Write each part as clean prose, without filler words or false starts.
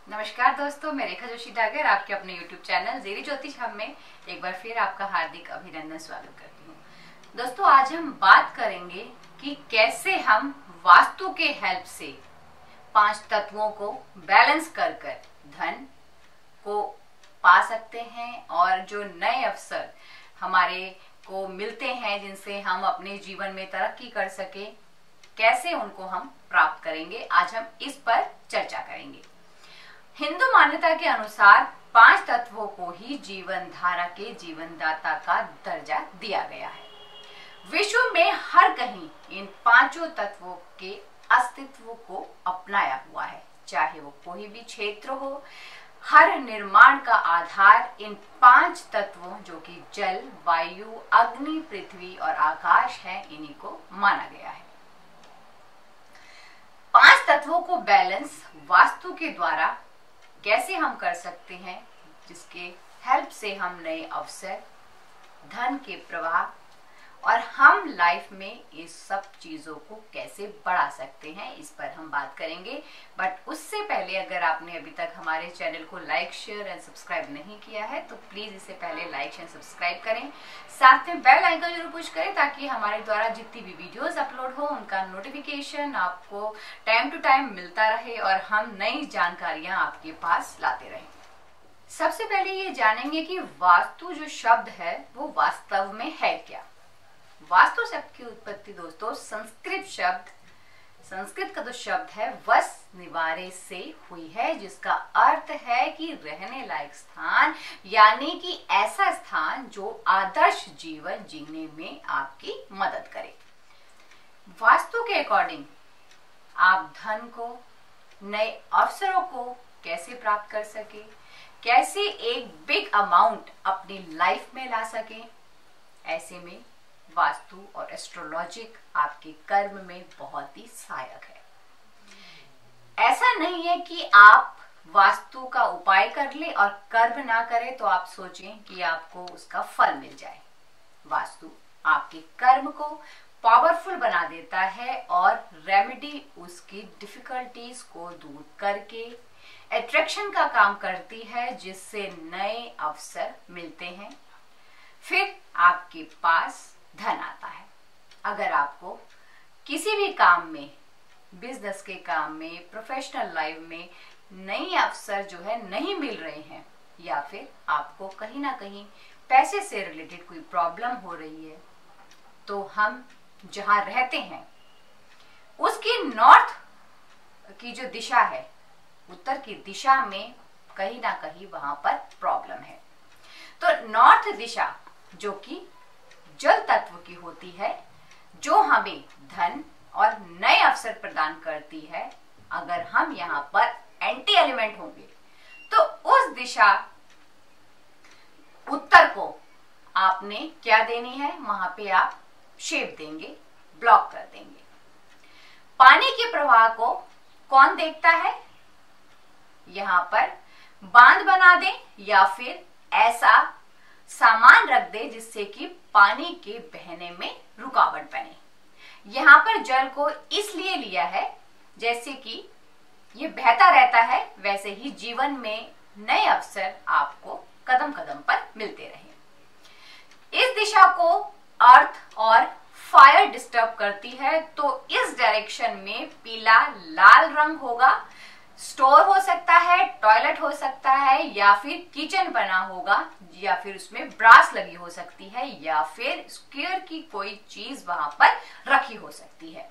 नमस्कार दोस्तों, मैं रेखा जोशी डागर आपके अपने YouTube चैनल जेरी ज्योतिष हब में एक बार फिर आपका हार्दिक अभिनंदन स्वागत करती हूँ। दोस्तों, आज हम बात करेंगे कि कैसे हम वास्तु के हेल्प से 5 तत्वों को बैलेंस कर धन को पा सकते हैं और जो नए अवसर हमारे को मिलते हैं जिनसे हम अपने जीवन में तरक्की कर सके, कैसे उनको हम प्राप्त करेंगे, आज हम इस पर चर्चा करेंगे। हिंदू मान्यता के अनुसार 5 तत्वों को ही जीवन धारा के जीवनदाता का दर्जा दिया गया है। विश्व में हर कहीं इन 5 तत्वों के अस्तित्व को अपनाया हुआ है, चाहे वो कोई भी क्षेत्र हो। हर निर्माण का आधार इन 5 तत्वों जो कि जल, वायु, अग्नि, पृथ्वी और आकाश है, इन्हीं को माना गया है। 5 तत्वों को बैलेंस वास्तु के द्वारा कैसे हम कर सकते हैं, जिसके हेल्प से हम नए अवसर, धन के प्रवाह और हम लाइफ में इस सब चीजों को कैसे बढ़ा सकते हैं, इस पर हम बात करेंगे। बट उससे पहले अगर आपने अभी तक हमारे चैनल को लाइक, शेयर एंड सब्सक्राइब नहीं किया है तो प्लीज इसे पहले लाइक एंड सब्सक्राइब करें। साथ में बेल आइकन जरूर पुश करें ताकि हमारे द्वारा जितनी भी वीडियोस अपलोड हो उनका नोटिफिकेशन आपको टाइम टू टाइम मिलता रहे और हम नई जानकारियां आपके पास लाते रहें। सबसे पहले ये जानेंगे कि वास्तु जो शब्द है वो वास्तव में है क्या। वास्तु शब्द की उत्पत्ति दोस्तों संस्कृत का जो शब्द है वस निवारे से हुई है, जिसका अर्थ है कि रहने लायक स्थान, यानी कि ऐसा स्थान जो आदर्श जीवन जीने में आपकी मदद करे। वास्तु के अकॉर्डिंग आप धन को, नए अवसरों को कैसे प्राप्त कर सके, कैसे एक बिग अमाउंट अपनी लाइफ में ला सके, ऐसे में वास्तु और एस्ट्रोलॉजिक आपके कर्म में बहुत ही सहायक है। ऐसा नहीं है कि आप वास्तु का उपाय कर ले और कर्म ना करें तो आप सोचें कि आपको उसका फल मिल जाए। वास्तु आपके कर्म को पावरफुल बना देता है और रेमेडी उसकी डिफिकल्टीज को दूर करके अट्रैक्शन का काम करती है, जिससे नए अवसर मिलते हैं। फिर आपके पास धन आता है। अगर आपको किसी भी काम में, बिजनेस के काम में, प्रोफेशनल लाइफ में नई अवसर जो है नहीं मिल रहे हैं, या फिर आपको कहीं ना कहीं पैसे से रिलेटेड कोई प्रॉब्लम हो रही है, तो हम जहां रहते हैं उसकी नॉर्थ की जो दिशा है, उत्तर की दिशा में कहीं ना कहीं वहां पर प्रॉब्लम है। तो नॉर्थ दिशा जो कि जल तत्व की होती है, जो हमें धन और नए अवसर प्रदान करती है, अगर हम यहाँ पर एंटी एलिमेंट होंगे तो उस दिशा उत्तर को आपने क्या देनी है, वहां पे आप शेप देंगे, ब्लॉक कर देंगे। पानी के प्रवाह को कौन देखता है, यहाँ पर बांध बना दें या फिर ऐसा सामान रख दे जिससे कि पानी के बहने में रुकावट बने। यहाँ पर जल को इसलिए लिया है जैसे कि ये बहता रहता है, वैसे ही जीवन में नए अवसर आपको कदम कदम पर मिलते रहे। इस दिशा को अर्थ और फायर डिस्टर्ब करती है, तो इस डायरेक्शन में पीला लाल रंग होगा। स्टोर हो सकता है, टॉयलेट हो सकता है, या फिर किचन बना होगा, या फिर उसमें ब्रास लगी हो सकती है, या फिर स्क्वायर की कोई चीज वहां पर रखी हो सकती है,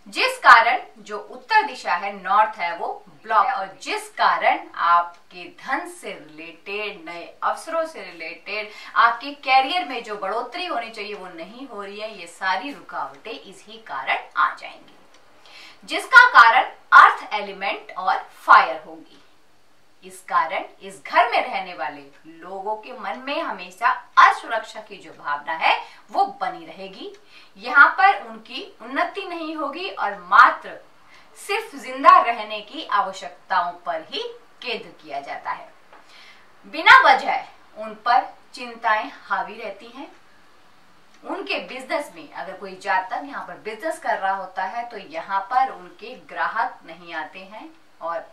जिस कारण जो उत्तर दिशा है, नॉर्थ है, वो ब्लॉक है। और जिस कारण आपके धन से रिलेटेड, नए अवसरों से रिलेटेड, आपके कैरियर में जो बढ़ोतरी होनी चाहिए वो नहीं हो रही है, ये सारी रुकावटें इसी कारण आ जाएंगी, जिसका कारण अर्थ एलिमेंट और फायर होगी। इस कारण इस घर में रहने वाले लोगों के मन में हमेशा असुरक्षा की जो भावना है वो बनी रहेगी। यहाँ पर उनकी उन्नति नहीं होगी और मात्र सिर्फ जिंदा रहने की आवश्यकताओं पर ही केंद्र किया जाता है। बिना वजह उन पर चिंताएं हावी रहती हैं। उनके बिजनेस में अगर कोई जातक यहाँ पर बिजनेस कर रहा होता है तो यहाँ पर उनके ग्राहक नहीं आते हैं और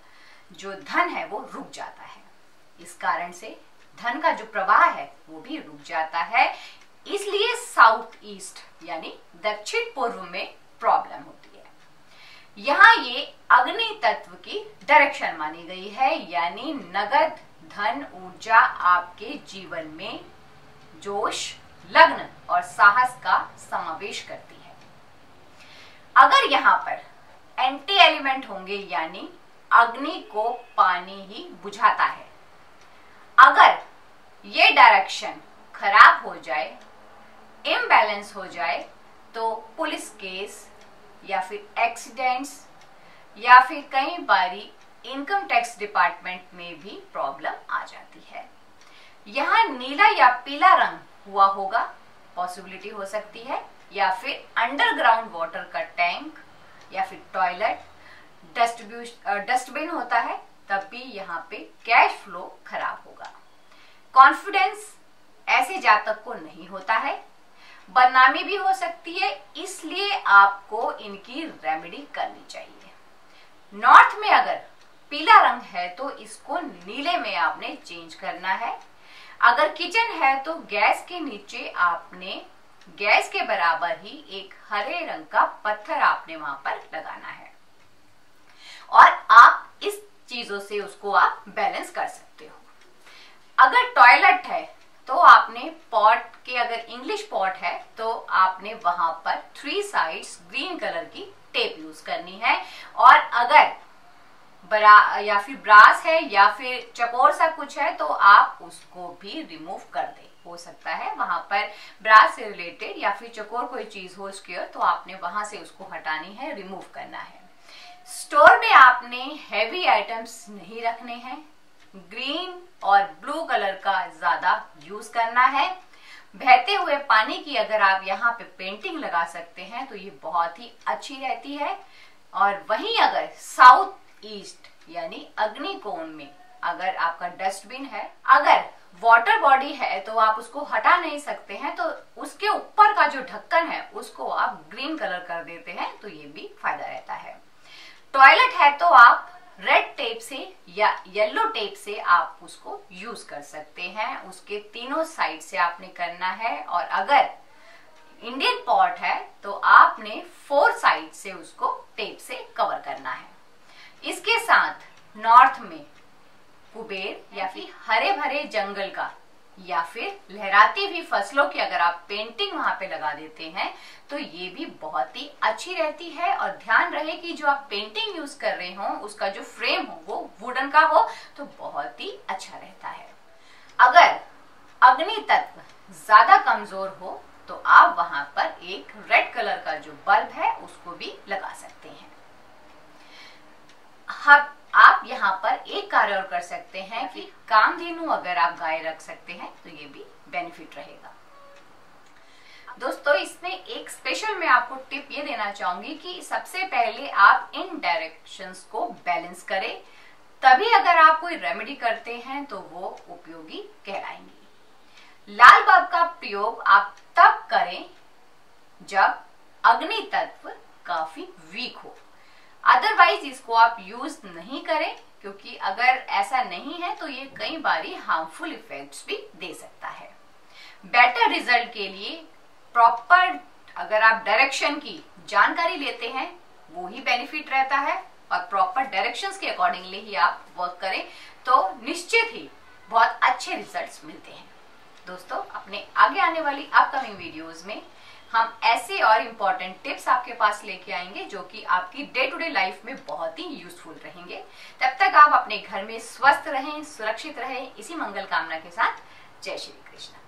जो धन है वो रुक जाता है। इस कारण से धन का जो प्रवाह है वो भी रुक जाता है। इसलिए साउथ ईस्ट यानी दक्षिण पूर्व में प्रॉब्लम होती है। यहाँ ये अग्नि तत्व की डायरेक्शन मानी गई है, यानी नगद धन ऊर्जा आपके जीवन में जोश, लग्न और साहस का समावेश करती है। अगर यहाँ पर एंटी एलिमेंट होंगे यानी अग्नि को पानी ही बुझाता है, अगर ये डायरेक्शन खराब हो जाए, इम्बैलेंस हो जाए, तो पुलिस केस या फिर एक्सीडेंट्स या फिर कई बारी इनकम टैक्स डिपार्टमेंट में भी प्रॉब्लम आ जाती है। यहाँ नीला या पीला रंग हुआ होगा, पॉसिबिलिटी हो सकती है, या फिर अंडरग्राउंड वाटर का टैंक या फिर टॉयलेट, डस्टबिन होता है, तब भी यहाँ पे कैश फ्लो खराब होगा। कॉन्फिडेंस ऐसे जातक को नहीं होता है, बदनामी भी हो सकती है, इसलिए आपको इनकी रेमेडी करनी चाहिए। नॉर्थ में अगर पीला रंग है तो इसको नीले में आपने चेंज करना है। अगर किचन है तो गैस के नीचे आपने गैस के बराबर ही एक हरे रंग का पत्थर आपने वहां पर लगाना है, और आप इस चीजों से उसको आप बैलेंस कर सकते हो। अगर टॉयलेट है तो आपने पॉट के, अगर इंग्लिश पॉट है तो आपने वहां पर 3 साइड्स ग्रीन कलर की टेप यूज करनी है, और अगर या फिर ब्रास है या फिर चकोर सा कुछ है तो आप उसको भी रिमूव कर दे। हो सकता है वहां पर ब्रास से रिलेटेड या फिर चकोर कोई चीज हो स्क्वायर, तो आपने वहां से उसको हटानी है, रिमूव करना है। स्टोर में आपने हैवी आइटम्स नहीं रखने हैं, ग्रीन और ब्लू कलर का ज्यादा यूज करना है। बहते हुए पानी की अगर आप यहाँ पे पेंटिंग लगा सकते हैं तो ये बहुत ही अच्छी रहती है। और वहीं अगर साउथ ईस्ट यानी अग्नि कोण में अगर आपका डस्टबिन है, अगर वाटर बॉडी है तो आप उसको हटा नहीं सकते हैं, तो उसके ऊपर का जो ढक्कन है उसको आप ग्रीन कलर कर देते हैं, तो ये भी फायदा रहता है। टॉयलेट है तो आप रेड टेप से या येलो टेप से आप उसको यूज कर सकते हैं, उसके तीनों साइड से आपने करना है। और अगर इंडियन पॉट है तो आपने 4 साइड से उसको टेप से कवर करना है। इसके साथ नॉर्थ में कुबेर या फिर हरे भरे जंगल का या फिर लहराती हुई फसलों की अगर आप पेंटिंग वहां पे लगा देते हैं तो ये भी बहुत ही अच्छी रहती है। और ध्यान रहे कि जो आप पेंटिंग यूज कर रहे हो उसका जो फ्रेम हो वो वुडन का हो तो बहुत ही अच्छा रहता है। अगर अग्नि तत्व ज्यादा कमजोर हो तो आप वहां पर एक रेड कलर का जो बल्ब है उसको भी लगा सकते हैं। आप यहाँ पर एक कार्य और कर सकते हैं कि कामधेनु अगर आप गाय रख सकते हैं तो ये भी बेनिफिट रहेगा। दोस्तों इसमें एक स्पेशल मैं आपको टिप ये देना चाहूंगी कि सबसे पहले आप इन डायरेक्शंस को बैलेंस करें, तभी अगर आप कोई रेमेडी करते हैं तो वो उपयोगी कहलाएंगी। लाल बल्ब का प्रयोग आप तब करें जब अग्नि तत्व काफी वीक हो, अदरवाइज इसको आप यूज नहीं करें, क्योंकि अगर ऐसा नहीं है तो ये कई बारी हार्मफुल इफेक्ट्स भी दे सकता है। बेटर रिजल्ट के लिए प्रॉपर अगर आप डायरेक्शन की जानकारी लेते हैं वो ही बेनिफिट रहता है, और प्रॉपर डायरेक्शंस के अकॉर्डिंगली ही आप वर्क करें तो निश्चित ही बहुत अच्छे रिजल्ट्स मिलते हैं। दोस्तों अपने आगे आने वाली अपकमिंग वीडियोस में हम ऐसे और इम्पोर्टेंट टिप्स आपके पास लेके आएंगे जो कि आपकी डे टू डे लाइफ में बहुत ही यूजफुल रहेंगे। तब तक आप अपने घर में स्वस्थ रहें, सुरक्षित रहें, इसी मंगल कामना के साथ जय श्री कृष्ण।